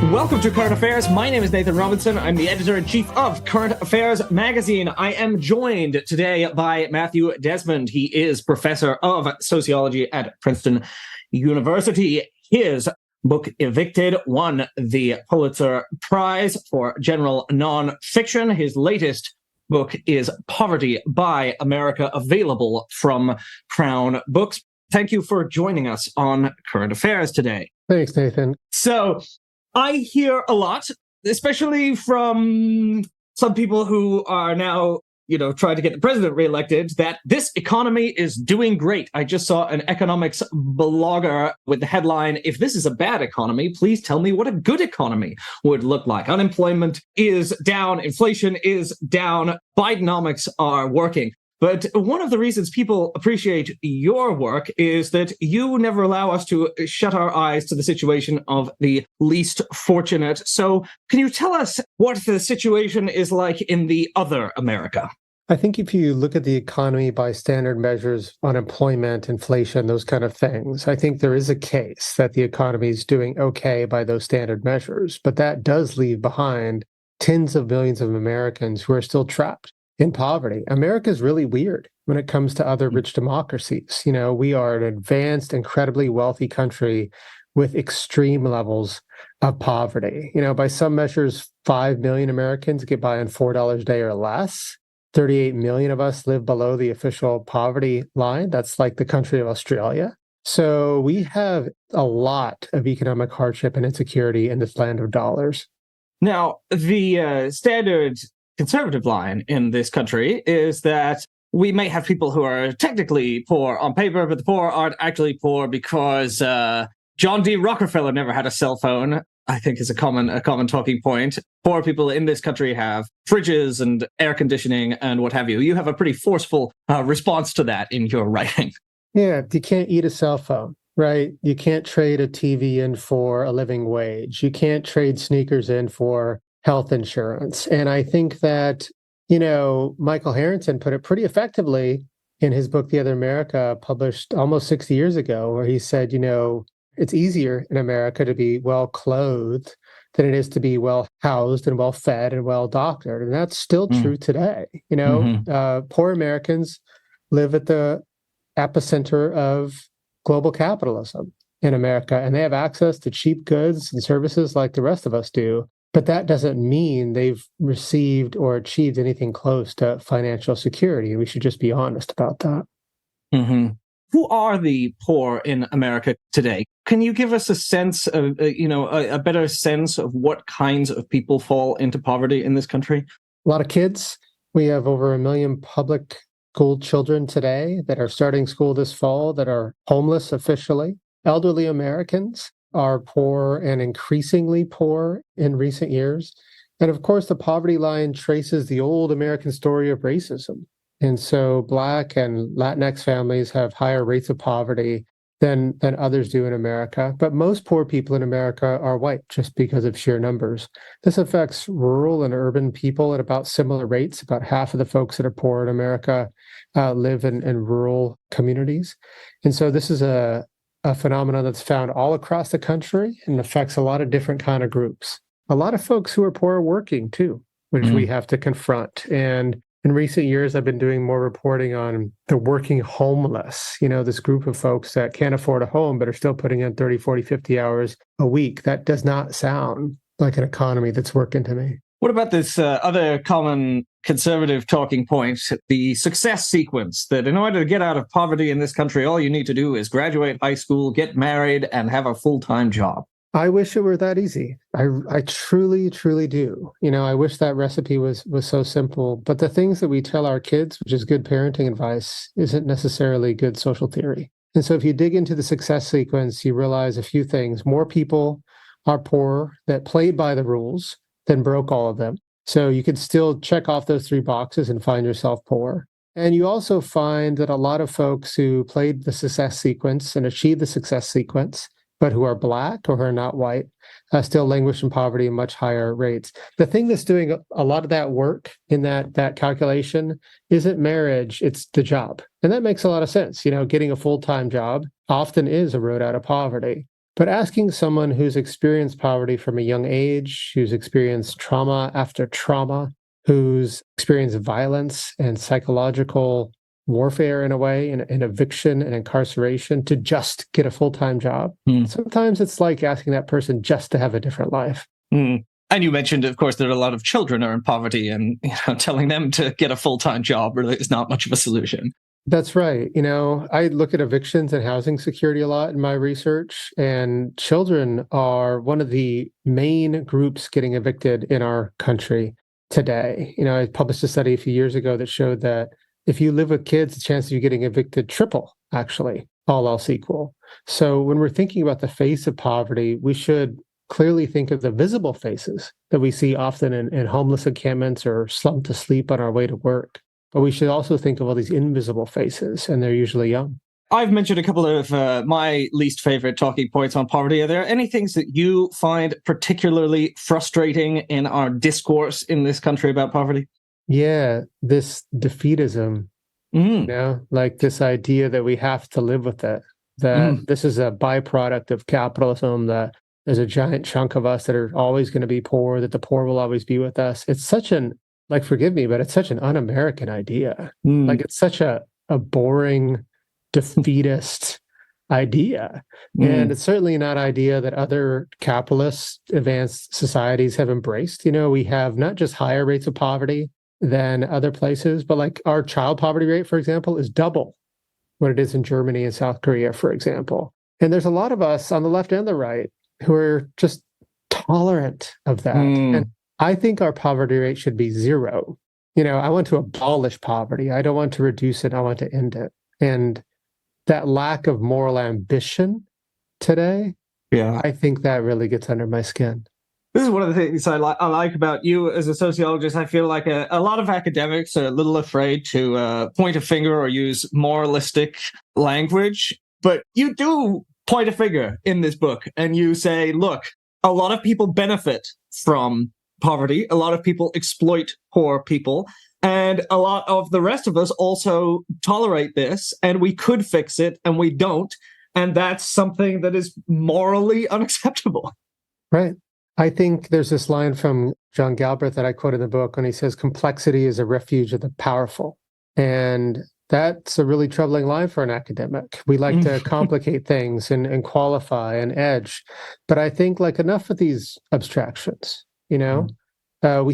Welcome to Current Affairs. My name is Nathan Robinson. I'm the editor-in-chief of Current Affairs magazine. I am joined today by Matthew Desmond. He is professor of sociology at Princeton University. His book, Evicted, won the Pulitzer Prize for general nonfiction. His latest book is Poverty by America, available from Crown Books. Thank you for joining us on Current Affairs today. Thanks, Nathan. So, I hear a lot, especially from some people who are now, trying to get the president reelected, that this economy is doing great. I just saw an economics blogger with the headline, "If this is a bad economy, please tell me what a good economy would look like." Unemployment is down, inflation is down, Bidenomics are working. But one of the reasons people appreciate your work is that you never allow us to shut our eyes to the situation of the least fortunate. So can you tell us what the situation is like in the other America? I think if you look at the economy by standard measures, unemployment, inflation, those kind of things, I think there is a case that the economy is doing okay by those standard measures. But that does leave behind tens of millions of Americans who are still trapped in poverty. America is really weird when it comes to other rich democracies. We are an advanced, incredibly wealthy country with extreme levels of poverty. By some measures, 5 million Americans get by on $4 a day or less. 38 million of us live below the official poverty line. That's like the country of Australia. So we have a lot of economic hardship and insecurity in this land of dollars. Now, the standard conservative line in this country is that we may have people who are technically poor on paper, but the poor aren't actually poor because John D. Rockefeller never had a cell phone, I think is a common talking point. Poor people in this country have fridges and air conditioning and what have you. You have a pretty forceful response to that in your writing. Yeah, you can't eat a cell phone, right? You can't trade a TV in for a living wage. You can't trade sneakers in for health insurance. And I think that, Michael Harrington put it pretty effectively in his book, The Other America, published almost 60 years ago, where he said, it's easier in America to be well clothed than it is to be well housed and well fed and well doctored. And that's still true today. Poor Americans live at the epicenter of global capitalism in America, and they have access to cheap goods and services like the rest of us do. But that doesn't mean they've received or achieved anything close to financial security. We should just be honest about that. Mm-hmm. Who are the poor in America today? Can you give us a sense of, a better sense of what kinds of people fall into poverty in this country? A lot of kids. We have over 1 million public school children today that are starting school this fall that are homeless officially. Elderly Americans are poor and increasingly poor in recent years. And of course, the poverty line traces the old American story of racism. And so Black and Latinx families have higher rates of poverty than others do in America. But most poor people in America are white just because of sheer numbers. This affects rural and urban people at about similar rates. About half of the folks that are poor in America live in rural communities. And so this is a phenomenon that's found all across the country and affects a lot of different kind of groups. A lot of folks who are poor are working too, which we have to confront. And in recent years, I've been doing more reporting on the working homeless, this group of folks that can't afford a home, but are still putting in 30, 40, 50 hours a week. That does not sound like an economy that's working to me. What about this other common conservative talking point, the success sequence, that in order to get out of poverty in this country, all you need to do is graduate high school, get married, and have a full-time job? I wish it were that easy. I truly, truly do. I wish that recipe was so simple. But the things that we tell our kids, which is good parenting advice, isn't necessarily good social theory. And so if you dig into the success sequence, you realize a few things. More people are poor that played by the rules than broke all of them. So you could still check off those 3 boxes and find yourself poor. And you also find that a lot of folks who played the success sequence and achieved the success sequence, but who are Black or who are not white, still languish in poverty at much higher rates. The thing that's doing a lot of that work in that calculation isn't marriage, it's the job. And that makes a lot of sense. Getting a full-time job often is a road out of poverty. But asking someone who's experienced poverty from a young age, who's experienced trauma after trauma, who's experienced violence and psychological warfare in a way, and eviction and incarceration to just get a full-time job. Sometimes it's like asking that person just to have a different life. And you mentioned, of course, that a lot of children are in poverty, and telling them to get a full-time job really is not much of a solution. That's right. I look at evictions and housing security a lot in my research, and children are one of the main groups getting evicted in our country today. I published a study a few years ago that showed that if you live with kids, the chances of you getting evicted triple, actually, all else equal. So when we're thinking about the face of poverty, we should clearly think of the visible faces that we see often in homeless encampments or slumped to sleep on our way to work. But we should also think of all these invisible faces, and they're usually young. I've mentioned a couple of my least favorite talking points on poverty. Are there any things that you find particularly frustrating in our discourse in this country about poverty? Yeah, this defeatism, like this idea that we have to live with it, that this is a byproduct of capitalism, that there's a giant chunk of us that are always going to be poor, that the poor will always be with us. It's such forgive me, but it's such an un-American idea. Like it's such a boring, defeatist idea. And it's certainly not an idea that other capitalist advanced societies have embraced. We have not just higher rates of poverty than other places, but like our child poverty rate, for example, is double what it is in Germany and South Korea, for example. And there's a lot of us on the left and the right who are just tolerant of that. And I think our poverty rate should be zero. I want to abolish poverty. I don't want to reduce it. I want to end it. And that lack of moral ambition today, I think that really gets under my skin. This is one of the things I like about you as a sociologist. I feel like a lot of academics are a little afraid to point a finger or use moralistic language, but you do point a finger in this book, and you say, look, a lot of people benefit from poverty. A lot of people exploit poor people. And a lot of the rest of us also tolerate this, and we could fix it, and we don't. And that's something that is morally unacceptable. Right. I think there's this line from John Galbraith that I quote in the book when he says, complexity is a refuge of the powerful. And that's a really troubling line for an academic. We like to complicate things and qualify and edge. But I think enough of these abstractions, we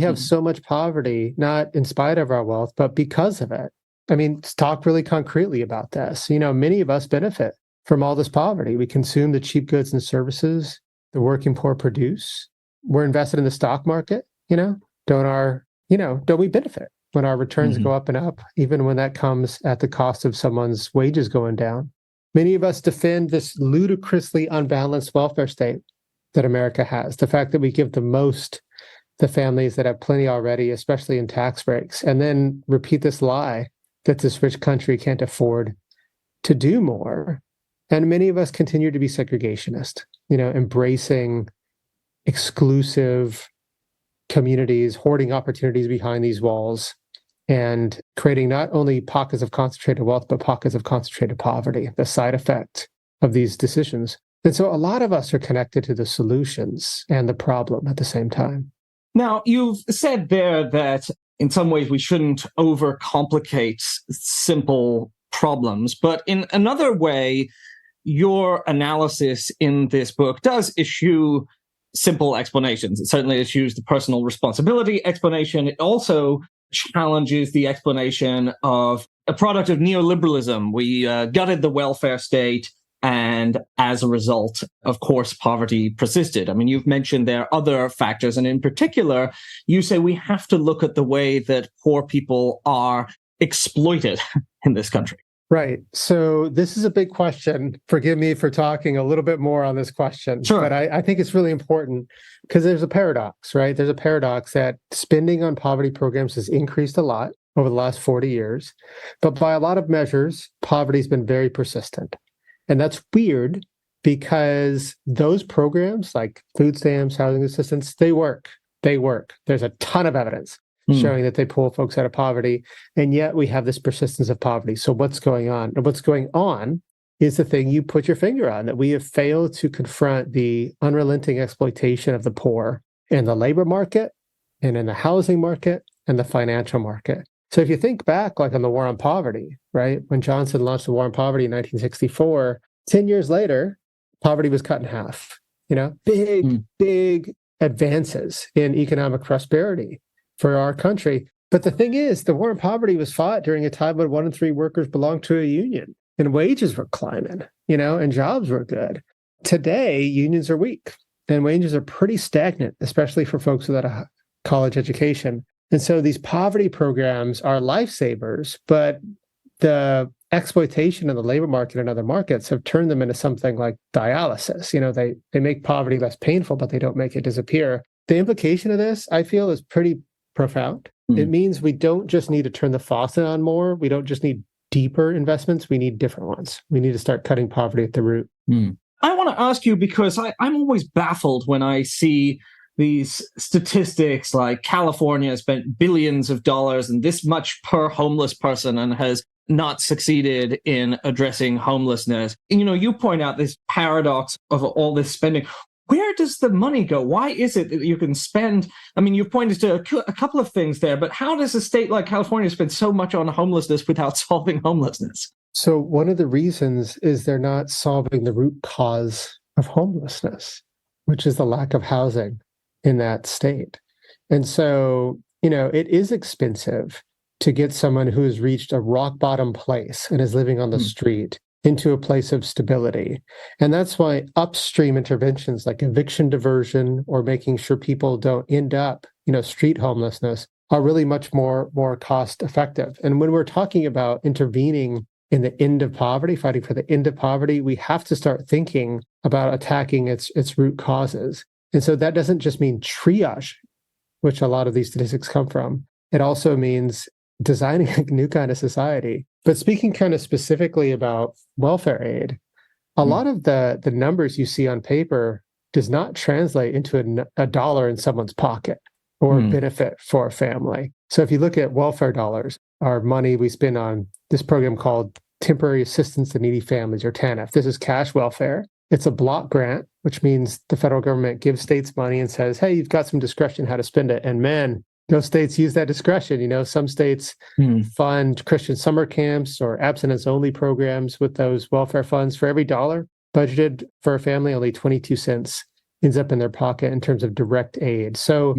have so much poverty, not in spite of our wealth, but because of it. I mean, let's talk really concretely about this. Many of us benefit from all this poverty. We consume the cheap goods and services the working poor produce. We're invested in the stock market, don't we benefit when our returns go up and up, even when that comes at the cost of someone's wages going down? Many of us defend this ludicrously unbalanced welfare state that America has. The fact that we give the most to families that have plenty already, especially in tax breaks, and then repeat this lie that this rich country can't afford to do more. And many of us continue to be segregationist, embracing exclusive communities, hoarding opportunities behind these walls, and creating not only pockets of concentrated wealth, but pockets of concentrated poverty, the side effect of these decisions. And so a lot of us are connected to the solutions and the problem at the same time. Now, you've said there that in some ways we shouldn't overcomplicate simple problems, but in another way, your analysis in this book does issue simple explanations. It certainly issues the personal responsibility explanation. It also challenges the explanation of a product of neoliberalism. We gutted the welfare state, and as a result, of course, poverty persisted. I mean, you've mentioned there are other factors, and in particular, you say we have to look at the way that poor people are exploited in this country. Right. So this is a big question. Forgive me for talking a little bit more on this question. Sure. But I think it's really important because there's a paradox, right? There's a paradox that spending on poverty programs has increased a lot over the last 40 years. But by a lot of measures, poverty's been very persistent. And that's weird because those programs like food stamps, housing assistance, they work. They work. There's a ton of evidence showing that they pull folks out of poverty. And yet we have this persistence of poverty. So what's going on? And what's going on is the thing you put your finger on, that we have failed to confront the unrelenting exploitation of the poor in the labor market and in the housing market and the financial market. So if you think back, like on the war on poverty, right? When Johnson launched the war on poverty in 1964, 10 years later, poverty was cut in half. Big advances in economic prosperity for our country. But the thing is, the war on poverty was fought during a time when 1 in 3 workers belonged to a union and wages were climbing, and jobs were good. Today, unions are weak and wages are pretty stagnant, especially for folks without a college education. And so these poverty programs are lifesavers, but the exploitation in the labor market and other markets have turned them into something like dialysis. They make poverty less painful, but they don't make it disappear. The implication of this, I feel, is pretty profound. It means we don't just need to turn the faucet on more. We don't just need deeper investments. We need different ones. We need to start cutting poverty at the root. I want to ask you, because I'm always baffled when I see these statistics like California spent billions of dollars and this much per homeless person and has not succeeded in addressing homelessness. You point out this paradox of all this spending. Where does the money go? Why is it that you can spend? You've pointed to a couple of things there, but how does a state like California spend so much on homelessness without solving homelessness? So one of the reasons is they're not solving the root cause of homelessness, which is the lack of housing in that state. And so, it is expensive to get someone who has reached a rock bottom place and is living on the street into a place of stability. And that's why upstream interventions like eviction diversion or making sure people don't end up, street homelessness are really much more cost effective. And when we're talking about intervening in the end of poverty, fighting for the end of poverty, we have to start thinking about attacking its root causes. And so that doesn't just mean triage, which a lot of these statistics come from. It also means designing a new kind of society. But speaking kind of specifically about welfare aid, a lot of the numbers you see on paper does not translate into a dollar in someone's pocket or benefit for a family. So if you look at welfare dollars, our money we spend on this program called Temporary Assistance to Needy Families, or TANF. This is cash welfare. It's a block grant, which means the federal government gives states money and says, hey, you've got some discretion how to spend it. And man, those states use that discretion. Some states fund Christian summer camps or abstinence-only programs with those welfare funds. For every dollar budgeted for a family, only 22 cents ends up in their pocket in terms of direct aid. So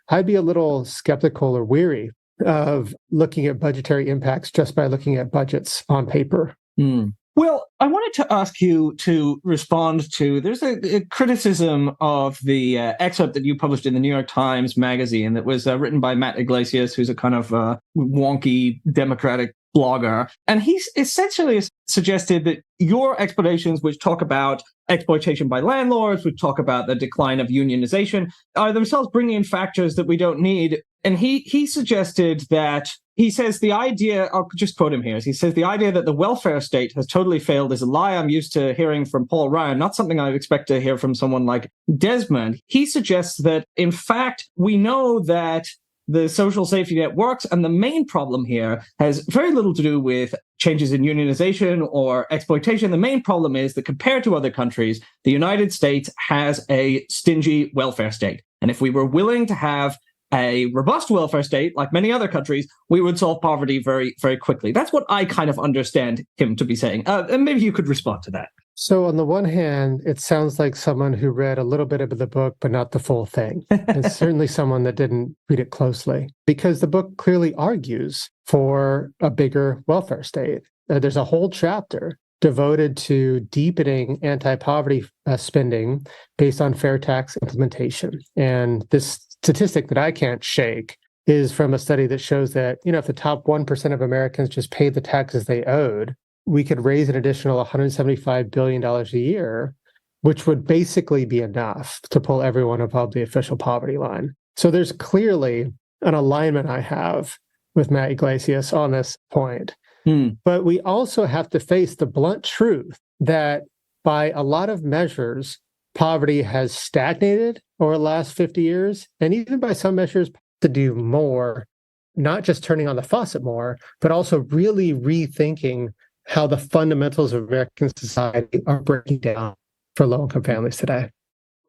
I'd be a little skeptical or weary of looking at budgetary impacts just by looking at budgets on paper. Well, I wanted to ask you to respond to, there's a criticism of the excerpt that you published in the New York Times Magazine that was written by Matt Iglesias, who's a kind of wonky Democratic blogger. And he essentially suggested that your explanations, which talk about exploitation by landlords, which talk about the decline of unionization, are themselves bringing in factors that we don't need. And he suggested that, he says the idea, I'll just quote him here, he says the idea that the welfare state has totally failed is a lie I'm used to hearing from Paul Ryan, not something I would expect to hear from someone like Desmond. He suggests that, in fact, we know that the social safety net works, and the main problem here has very little to do with changes in unionization or exploitation. The main problem is that compared to other countries, the United States has a stingy welfare state. And if we were willing to have a robust welfare state, like many other countries, we would solve poverty very, very quickly. That's what I kind of understand him to be saying. And maybe you could respond to that. So on the one hand, it sounds like someone who read a little bit of the book, but not the full thing. And certainly someone that didn't read it closely, because the book clearly argues for a bigger welfare state. There's a whole chapter devoted to deepening anti-poverty spending based on fair tax implementation. And this statistic that I can't shake is from a study that shows that, if the top 1% of Americans just paid the taxes they owed, we could raise an additional $175 billion a year, which would basically be enough to pull everyone above the official poverty line. So there's clearly an alignment I have with Matt Iglesias on this point. But we also have to face the blunt truth that by a lot of measures, poverty has stagnated over the last 50 years, and even by some measures to do more, not just turning on the faucet more, but also really rethinking how the fundamentals of American society are breaking down for low-income families today.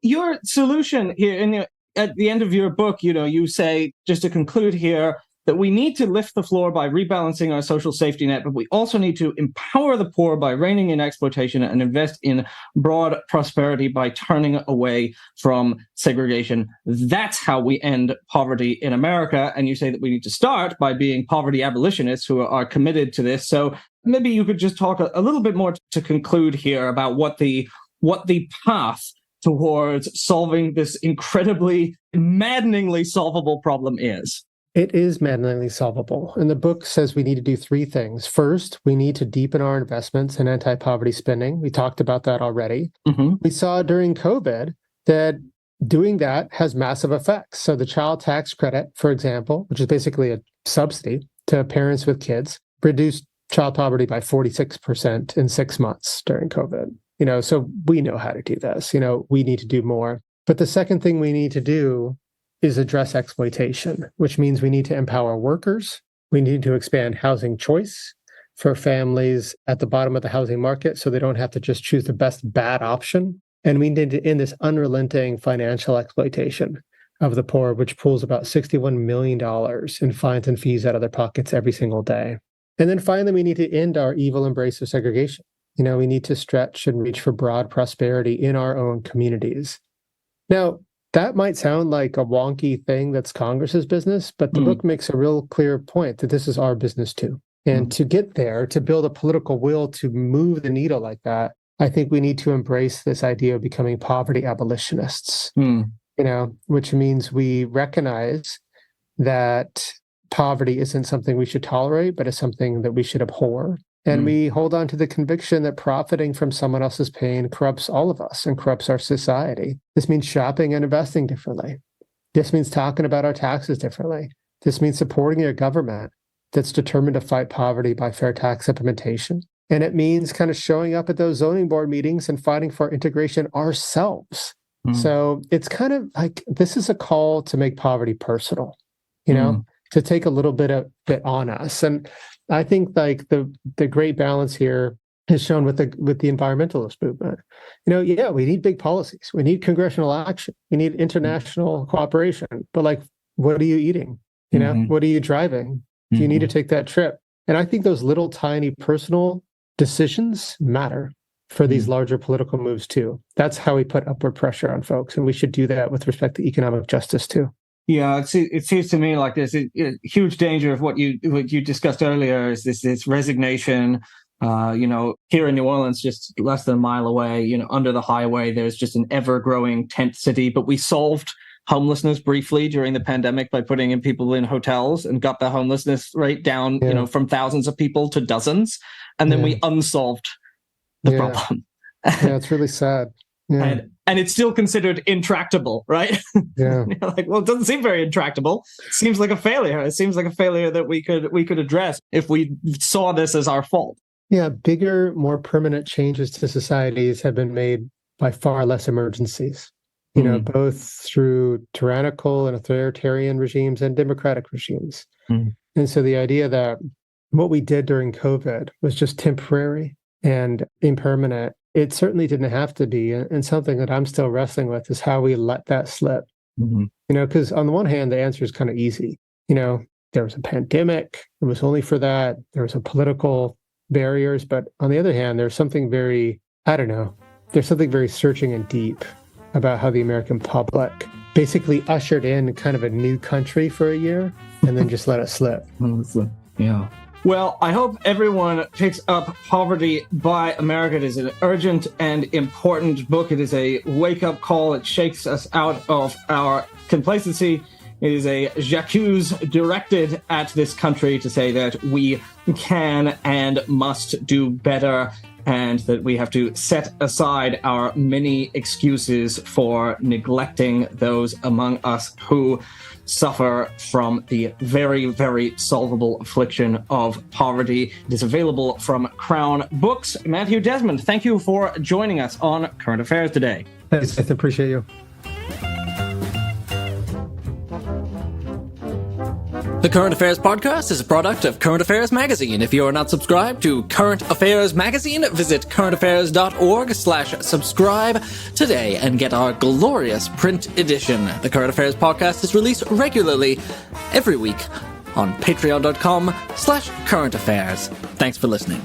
Your solution here, at the end of your book, you say, just to conclude here, that we need to lift the floor by rebalancing our social safety net, but we also need to empower the poor by reining in exploitation and invest in broad prosperity by turning away from segregation. That's how we end poverty in America. And you say that we need to start by being poverty abolitionists who are committed to this. So maybe you could just talk a little bit more to conclude here about what the path towards solving this incredibly, maddeningly solvable problem is. It is maddeningly solvable. And the book says we need to do three things. First, we need to deepen our investments in anti-poverty spending. We talked about that already. Mm-hmm. We saw during COVID that doing that has massive effects. So the child tax credit, for example, which is basically a subsidy to parents with kids, reduced child poverty by 46% in 6 months during COVID. So we know how to do this. We need to do more. But the second thing we need to do is address exploitation, which means we need to empower workers. We need to expand housing choice for families at the bottom of the housing market so they don't have to just choose the best bad option. And we need to end this unrelenting financial exploitation of the poor, which pulls about $61 million in fines and fees out of their pockets every single day. And then finally, we need to end our evil embrace of segregation. We need to stretch and reach for broad prosperity in our own communities. Now, that might sound like a wonky thing that's Congress's business, but the book makes a real clear point that this is our business too. And to get there, to build a political will to move the needle like that, I think we need to embrace this idea of becoming poverty abolitionists, which means we recognize that poverty isn't something we should tolerate, but is something that we should abhor. And we hold on to the conviction that profiting from someone else's pain corrupts all of us and corrupts our society. This means shopping and investing differently. This means talking about our taxes differently. This means supporting a government that's determined to fight poverty by fair tax implementation. And it means kind of showing up at those zoning board meetings and fighting for integration ourselves. So it's kind of like, this is a call to make poverty personal, to take a little bit on us. And I think like the great balance here is shown with the environmentalist movement. We need big policies. We need congressional action. We need international cooperation. But like, what are you eating? What are you driving? Do you need to take that trip? And I think those little tiny personal decisions matter for these larger political moves too. That's how we put upward pressure on folks. And we should do that with respect to economic justice too. Yeah, it seems to me like there's a huge danger of what you discussed earlier is this resignation. Here in New Orleans, just less than a mile away, under the highway, there's just an ever-growing tent city. But we solved homelessness briefly during the pandemic by putting in people in hotels and got the homelessness rate down, from thousands of people to dozens, and then we unsolved the problem. It's really sad. Yeah. And it's still considered intractable, right? Yeah. It doesn't seem very intractable. It seems like a failure. It seems like a failure that we could address if we saw this as our fault. Yeah, bigger, more permanent changes to societies have been made by far less emergencies, both through tyrannical and authoritarian regimes and democratic regimes. And so the idea that what we did during COVID was just temporary and impermanent, it certainly didn't have to be. And something that I'm still wrestling with is how we let that slip. Because on the one hand, the answer is kind of easy. There was a pandemic. It was only for that. There was a political barriers. But on the other hand, there's something very, there's something very searching and deep about how the American public basically ushered in kind of a new country for a year and then just let it slip. Yeah. Well, I hope everyone picks up Poverty by America. It is an urgent and important book. It is a wake-up call. It shakes us out of our complacency. It is a j'accuse directed at this country to say that we can and must do better, and that we have to set aside our many excuses for neglecting those among us who suffer from the very, very solvable affliction of poverty. It is available from Crown Books. Matthew Desmond, thank you for joining us on Current Affairs today. Thanks, I appreciate you. The Current Affairs Podcast is a product of Current Affairs Magazine. If you are not subscribed to Current Affairs Magazine, visit currentaffairs.org/subscribe today and get our glorious print edition. The Current Affairs Podcast is released regularly every week on patreon.com/currentaffairs. Thanks for listening.